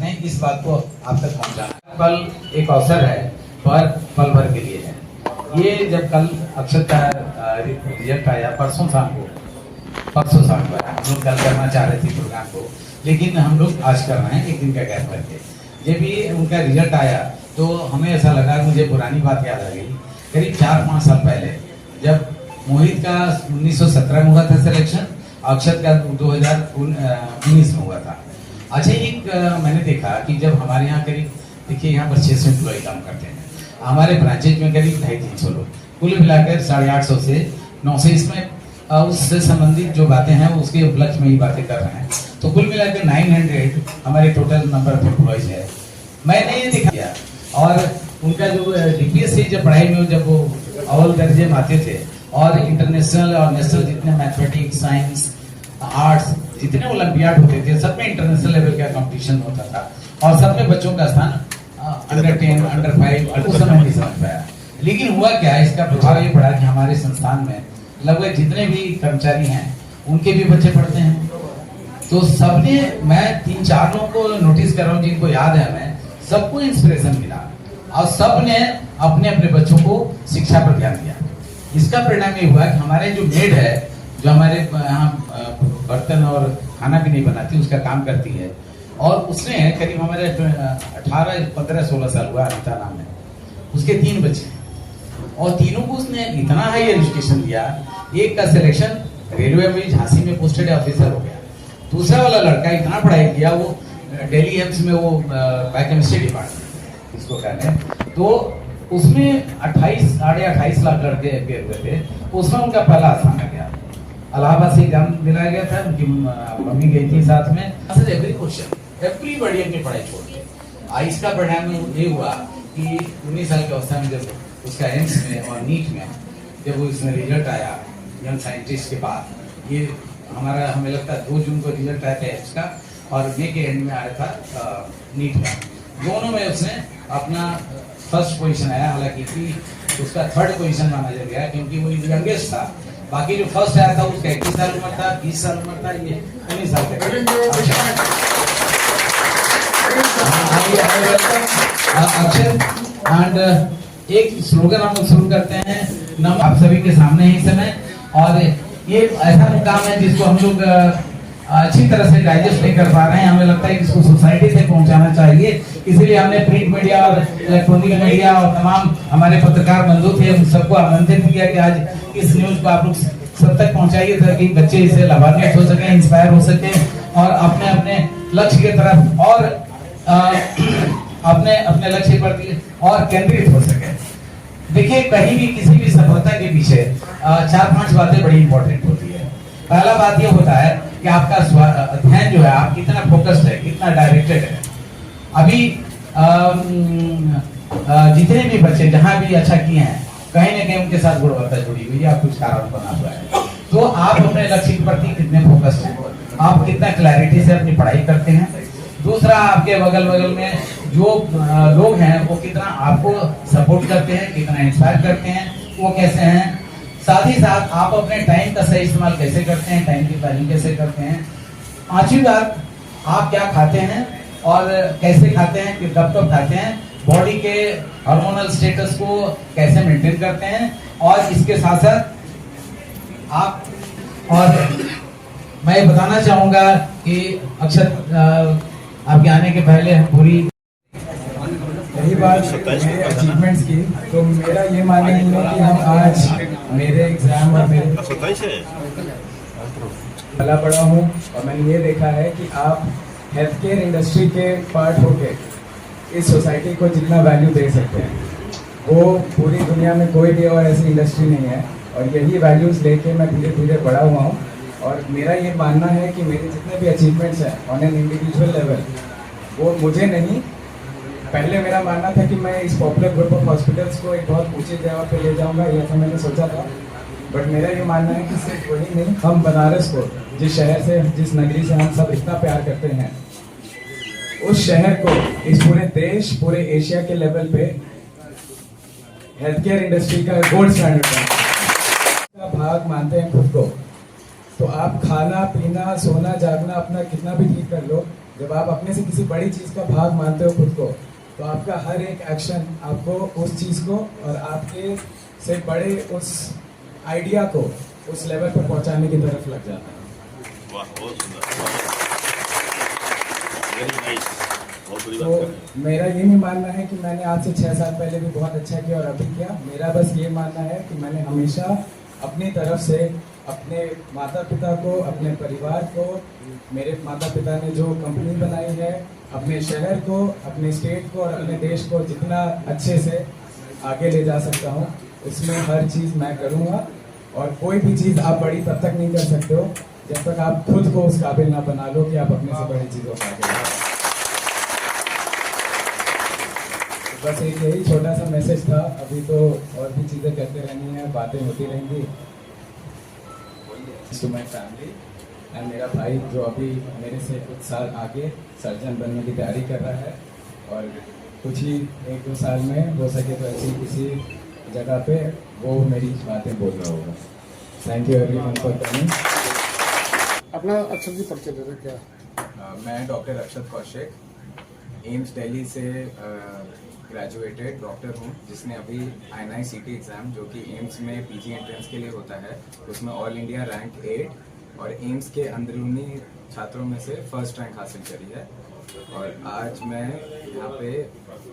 हैं, इस बात को आप तक पहुंचाना। कल एक अवसर है पर पल भर के लिए है। ये जब कल अक्षत का रिजल्ट आया परसों शाम को हम लोग कल करना चाह रहे थे प्रोग्राम को, लेकिन हम लोग आज कर रहे हैं एक दिन का गैप करके। जब भी उनका रिजल्ट आया तो हमें ऐसा लगा, मुझे पुरानी बात याद आ गई, करीब 4-5 साल पहले जब मोहित का 1917 में हुआ था सिलेक्शन, अक्षत का 2019 में हुआ था। अच्छा, एक मैंने देखा कि जब हमारे यहाँ करीब, देखिए यहाँ पर 600 एम्प्लॉय काम करते हैं, हमारे ब्रांचेज में करीब 250-300 लोग, कुल मिलाकर 850 से 900, इसमें उससे संबंधित जो बातें हैं उसके उपलक्ष्य में ही बातें कर रहे हैं, तो कुल मिलाकर 900 हमारे टोटल नंबर ऑफ एम्प्लॉयज है। मैंने ये देखा और उनका जो डीपीएस से जब पढ़ाई में जब वो अव्वल दर्जे में आते थे और इंटरनेशनल और नेशनल जितने मैथमेटिक्स, साइंस, आर्ट्स जितने ओलंपियाड होते थे, सब में इंटरनेशनल लेवल का कंपटीशन होता था और सब में बच्चों का स्थान अंडर 10, अंडर 5 उस समय नहीं समझ पाया। लेकिन हुआ क्या, इसका प्रभाव ये पड़ा कि हमारे संस्थान में लगभग जितने भी कर्मचारी हैं उनके भी बच्चे पढ़ते हैं, तो सबने, मैं 3-4 लोगों को नोटिस कर रहा हूँ जिनको याद है, मैं सबको इंस्पिरेशन मिला और सबने अपने अपने बच्चों को शिक्षा पर ध्यान दिया। इसका परिणाम ये हुआ कि हमारे जो मेड है, जो हमारे यहाँ बर्तन और खाना भी नहीं बनाती, उसका काम करती है, और उसने करीब हमारे 18, 15, 16 साल हुआ, अनिता नाम है, उसके 3 बच्चे हैं और तीनों को उसने इतना हाई एजुकेशन दिया। एक का सिलेक्शन रेलवे में झांसी में पोस्टेड ऑफिसर हो गया, दूसरा वाला लड़का इतना पढ़ाई किया वो दिल्ली एम्स में वो बायोकेमिस्ट्री डिपार्टमेंट इसको कहते हैं, तो उसमें 28 लाख लड़के अपेयर हुए थे, उसमें उनका पहला स्थान आ गया। इलाहाबाद से एग्जाम दिलाया गया था, उनकी मम्मी गई थी साथ में। एवरी क्वेश्चन एवरीबॉडी अपनी पढ़ाई छोड़ के, इसका परिणाम ये हुआ कि 19 साल की अवस्था में जब उसका एम्स में और नीट में जब वो इसमें रिजल्ट आया यंग साइंटिस्ट के बाद, ये हमारा हमें लगता है 2 जून को रिजल्ट आया था एम्स का और मई के एंड में आया था नीट का। दोनों में उसने अपना फर्स्ट पोजीशन आया, हालांकि उसका 3rd पोजीशन माना गया क्योंकि वो यंगेस्ट था। बाकी जो फर्स्ट आया था उसका 21 साल उम्र था, 20 साल उम्र था, ये 19 साल का। एंड एक स्लोगन हम लोग शुरू करते हैं, नम आप सभी के सामने ही समय, और ये ऐसा मुकाम है जिसको हम लोग अच्छी तरह से डाइजेस्ट नहीं कर पा रहे हैं। हमें लगता है कि इसको सोसाइटी से पहुंचाना चाहिए, इसीलिए हमने प्रिंट मीडिया और इलेक्ट्रॉनिक मीडिया और तमाम हमारे पत्रकार बंधु थे, उन सबको आमंत्रित किया कि आज इस न्यूज को आप लोग सब तक पहुंचाइए ताकि बच्चे इसे लाभान्वित हो सके, इंस्पायर हो सके और अपने अपने लक्ष्य की तरफ और अपने अपने लक्ष्य पर और केंद्रित हो सके। देखिए, कहीं भी किसी भी सफलता के पीछे 4-5 बातें बड़ी इंपॉर्टेंट होती है। पहला बात यह होता है कि आपका ध्यान जो है, आप कितना फोकस्ड है, कितना डायरेक्टेड है। अभी जितने भी बच्चे जहां भी अच्छा किए हैं, कहीं ना कहीं उनके साथ गुणवत्ता जुड़ी हुई है, कुछ कारण बना हुआ है। तो आप अपने लक्ष्य के प्रति कितने फोकस्ड हैं, आप कितना क्लैरिटी से अपनी पढ़ाई करते हैं। दूसरा, आपके बगल में जो लोग हैं वो कितना आपको सपोर्ट करते हैं, कितना इंस्पायर करते हैं, वो कैसे हैं। साथ ही साथ आप अपने टाइम का सही इस्तेमाल कैसे करते हैं, टाइम की प्लानिंग कैसे करते हैं। 5वीं बात, आप क्या खाते हैं और कैसे खाते हैं, कब खाते हैं, बॉडी के हार्मोनल स्टेटस को कैसे मेंटेन करते हैं। और इसके साथ साथ आप, और मैं बताना चाहूंगा कि अक्षत आपके आने के पहले हम पूरी यही बात मेरे अचीवमेंट्स की, तो मेरा ये मानना है कि हम आज मेरे एग्जाम और मेरे भला पड़ा हूँ और मैंने ये देखा है कि आप हेल्थ केयर इंडस्ट्री के पार्ट होके इस सोसाइटी को जितना वैल्यू दे सकते हैं, वो पूरी दुनिया में कोई भी और ऐसी इंडस्ट्री नहीं है। और यही वैल्यूज़ लेके मैं धीरे धीरे बड़ा हुआ हूँ। और मेरा ये मानना है कि मेरे जितने भी अचीवमेंट्स हैं ऑन एन इंडिविजुअल लेवल, वो मुझे नहीं, पहले मेरा मानना था कि मैं इस पॉपुलर ग्रुप ऑफ हॉस्पिटल्स को एक बहुत ऊंचे जगह पे ले जाऊंगा, ये ऐसा मैंने सोचा था। बट मेरा ये मानना है कि सिर्फ वही नहीं, हम बनारस को, जिस शहर से, जिस नगरी से हम सब इतना प्यार करते हैं, उस शहर को इस पूरे देश, पूरे एशिया के लेवल पे हेल्थ केयर इंडस्ट्री का गोल्ड स्टैंडर्ड का भाग मानते हैं खुद को। तो आप खाना पीना, सोना जागना अपना कितना भी ठीक कर लो, जब आप अपने से किसी बड़ी चीज़ का भाग मानते हो खुद को, तो आपका हर एक एक्शन आपको उस चीज़ को और आपके से बड़े उस आइडिया को उस लेवल पर पहुंचाने की तरफ लग जाता है। वाह, बहुत सुंदर, वेरी नाइस, बहुत बड़ी बात तो कर रहे हैं। मेरा ये नहीं मानना है कि मैंने आज से 6 साल पहले भी बहुत अच्छा किया और अभी किया। मेरा बस ये मानना है कि मैंने हमेशा अपनी तरफ से अपने माता पिता को, अपने परिवार को, मेरे माता पिता ने जो कंपनी बनाई है, अपने शहर को, अपने स्टेट को और अपने देश को जितना अच्छे से आगे ले जा सकता हूँ, उसमें हर चीज़ मैं करूँगा। और कोई भी चीज़ आप बड़ी तब तक नहीं कर सकते हो जब तक आप खुद को उस काबिल ना बना लो कि आप अपने से बड़ी चीज़ों को आगे बढ़ाओ। बस एक यही छोटा सा मैसेज था। अभी तो और भी चीज़ें करते रहनी है, बातें होती रहेंगी। टू माई फैमिली एंड मेरा भाई जो अभी मेरे से कुछ साल आगे सर्जन बनने की तैयारी कर रहा है और कुछ ही 1-2 साल में हो सके तो ऐसी किसी जगह पे वो मेरी बातें बोल रहा होगा। Thank you everyone for coming. अपना अक्षर जी परिचय दे रहे क्या? मैं डॉक्टर अक्षत कौशिक, एम्स दिल्ली से ग्रेजुएटेड डॉक्टर हूँ, जिसने अभी INI-CT एग्ज़ाम जो कि एम्स में PG एंट्रेंस के लिए होता है, उसमें ऑल इंडिया रैंक 8 और एम्स के अंदरूनी छात्रों में से फर्स्ट रैंक हासिल करी है। और आज मैं यहाँ पे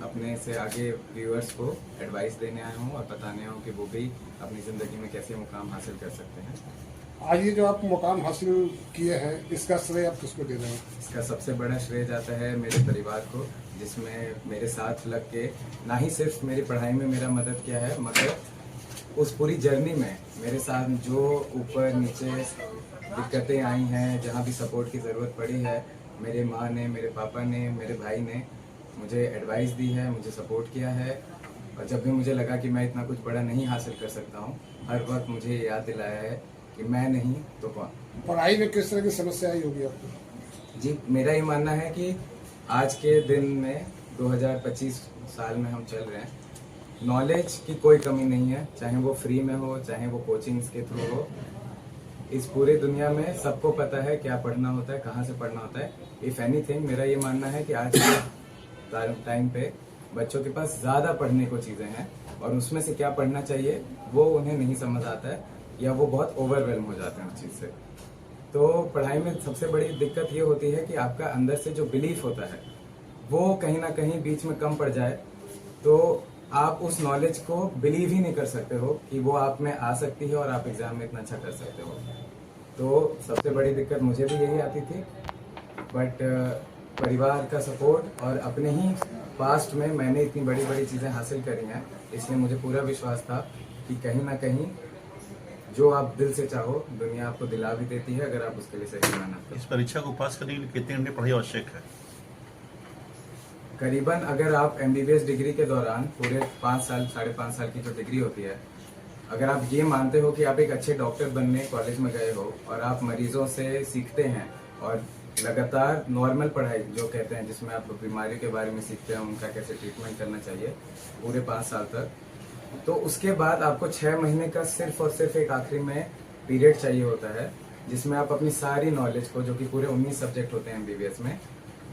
अपने से आगे व्यूअर्स को एडवाइस देने आया हूँ और बताने आया हूँ कि वो भी अपनी ज़िंदगी में कैसे मुकाम हासिल कर सकते हैं। आज ये जो आप मुकाम हासिल किए हैं, इसका श्रेय आप किसको दे रहे हैं? इसका सबसे बड़ा श्रेय जाता है मेरे परिवार को, जिसमें मेरे साथ लग के ना ही सिर्फ मेरी पढ़ाई में मेरा मदद किया है, मगर उस पूरी जर्नी में मेरे साथ जो ऊपर नीचे दिक्कतें आई हैं, जहाँ भी सपोर्ट की ज़रूरत पड़ी है, मेरे माँ ने, मेरे पापा ने, मेरे भाई ने मुझे एडवाइस दी है, मुझे सपोर्ट किया है। और जब भी मुझे लगा कि मैं इतना कुछ बड़ा नहीं हासिल कर सकता हूँ, हर वक्त मुझे याद दिलाया है कि मैं नहीं तो कौन। पढ़ाई में किस तरह की समस्या आई होगी आपको? जी, मेरा ये मानना है कि आज के दिन में 2025 साल में हम चल रहे हैं, नॉलेज की कोई कमी नहीं है, चाहे वो फ्री में हो, चाहे वो कोचिंग्स के थ्रू हो। इस पूरी दुनिया में सबको पता है क्या पढ़ना होता है, कहाँ से पढ़ना होता है। इफ़ एनीथिंग, मेरा ये मानना है कि आज के टाइम पे बच्चों के पास ज़्यादा पढ़ने को चीज़ें हैं और उसमें से क्या पढ़ना चाहिए वो उन्हें नहीं समझ आता है, या वो बहुत ओवरवेल्म हो जाते हैं उस चीज़ से। तो पढ़ाई में सबसे बड़ी दिक्कत ये होती है कि आपका अंदर से जो बिलीफ होता है वो कहीं ना कहीं बीच में कम पड़ जाए, तो आप उस नॉलेज को बिलीव ही नहीं कर सकते हो कि वो आप में आ सकती है और आप एग्जाम में इतना अच्छा कर सकते हो। तो सबसे बड़ी दिक्कत मुझे भी यही आती थी, बट परिवार का सपोर्ट और अपने ही पास्ट में मैंने इतनी बड़ी बड़ी चीज़ें हासिल करी हैं, इसलिए मुझे पूरा विश्वास था कि कहीं ना कहीं जो आप दिल से चाहो दुनिया आपको दिला भी देती है, अगर आप उसके लिए सही मेहनत करो। इस परीक्षा को पास करने के लिए कितने घंटे पढ़ाई आवश्यक है? करीबन अगर आप MBBS डिग्री के दौरान पूरे 5 साल, 5.5 साल की जो डिग्री होती है, अगर आप ये मानते हो कि आप एक अच्छे डॉक्टर बनने कॉलेज में गए हो और आप मरीजों से सीखते हैं और लगातार नॉर्मल पढ़ाई जो कहते हैं, जिसमें आप बीमारियों के बारे में सीखते हैं, उनका कैसे ट्रीटमेंट करना चाहिए पूरे 5 साल तक, तो उसके बाद आपको 6 महीने का सिर्फ और सिर्फ एक आखिरी में पीरियड चाहिए होता है, जिसमें आप अपनी सारी नॉलेज को, जो कि पूरे 19 सब्जेक्ट होते हैं MBBS में,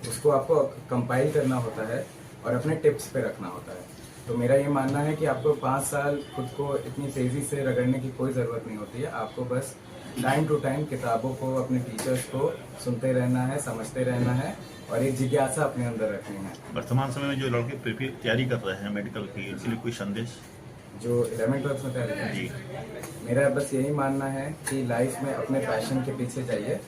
उसको आपको कंपाइल करना होता है और अपने टिप्स पे रखना होता है। तो मेरा ये मानना है कि आपको 5 साल खुद को इतनी तेज़ी से रगड़ने की कोई ज़रूरत नहीं होती है। आपको बस टाइम टू टाइम किताबों को, अपने टीचर्स को सुनते रहना है, समझते रहना है और एक जिज्ञासा अपने अंदर रखनी है। वर्तमान समय में जो लड़के तैयारी कर रहे हैं मेडिकल की, इसके लिए कोई संदेश? जो 11th-12th में तैयारी कर जी, मेरा बस यही मानना है कि लाइफ में अपने पैशन के पीछे जाइए।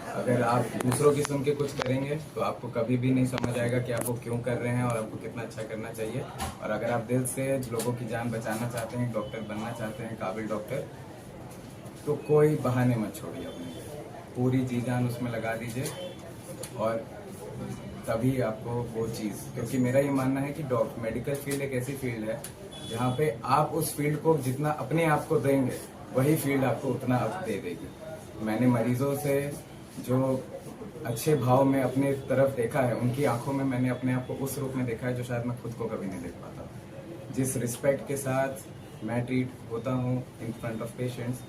अगर आप दूसरों की सुन के कुछ करेंगे तो आपको कभी भी नहीं समझ आएगा कि आप वो क्यों कर रहे हैं और आपको कितना अच्छा करना चाहिए। और अगर आप दिल से लोगों की जान बचाना चाहते हैं, डॉक्टर बनना चाहते हैं, काबिल डॉक्टर, तो कोई बहाने मत छोड़िए, अपने पूरी जी जान उसमें लगा दीजिए और तभी आपको वो चीज़, क्योंकि मेरा ये मानना है कि मेडिकल फील्ड एक ऐसी फील्ड है जहाँ पे आप उस फील्ड को जितना अपने आप को देंगे वही फील्ड आपको उतना अब दे देगी। मैंने मरीजों से जो अच्छे भाव में अपने तरफ देखा है, उनकी आंखों में मैंने अपने आप को उस रूप में देखा है जो शायद मैं खुद को कभी नहीं देख पाता। जिस रिस्पेक्ट के साथ मैं ट्रीट होता हूँ इन फ्रंट ऑफ पेशेंट्स,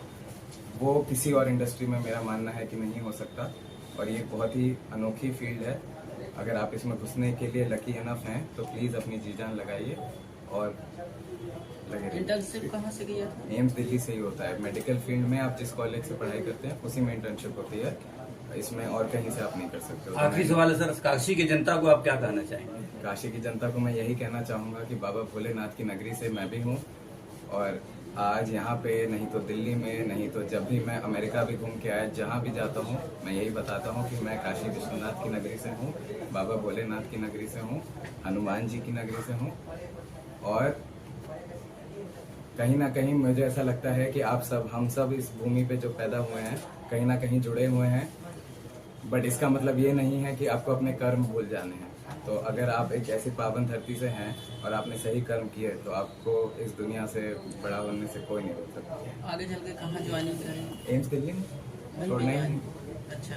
वो किसी और इंडस्ट्री में मेरा मानना है कि नहीं हो सकता। और ये बहुत ही अनोखी फील्ड है अगर आप इसमें घुसने के लिए लकी इनफ हैं तो प्लीज़ अपनी जी जान लगाइए और लगे रहिए। इंटर्नशिप कहाँ से किया था? एम्स दिल्ली से ही होता है। मेडिकल फील्ड में आप जिस कॉलेज से पढ़ाई करते हैं उसी में इंटर्नशिप होती है, इसमें और कहीं से आप नहीं कर सकते हो। आखिरी सवाल है सर, काशी की जनता को आप क्या कहना चाहेंगे? काशी की जनता को मैं यही कहना चाहूँगा कि बाबा भोलेनाथ की नगरी से मैं भी हूँ, और आज यहाँ पे नहीं तो दिल्ली में, नहीं तो जब भी मैं अमेरिका भी घूम के आया, जहाँ भी जाता हूँ मैं यही बताता हूँ कि मैं काशी विश्वनाथ की नगरी से हूँ, बाबा भोलेनाथ की नगरी से हूँ, हनुमान जी की नगरी से हूँ। और कहीं ना कहीं मुझे ऐसा लगता है कि आप सब, हम सब इस भूमि पे जो पैदा हुए हैं कहीं ना कहीं जुड़े हुए हैं, बट इसका मतलब ये नहीं है कि आपको अपने कर्म भूल जाने हैं। तो अगर आप एक ऐसी पावन धरती से हैं और आपने सही कर्म किए तो आपको इस दुनिया से बड़ा होने से कोई नहीं रोक सकता। आगे चल के कहाँ ज्वाइनिंग करेंगे? एम्स दिल्ली में छोड़ना ही नहीं। अच्छा।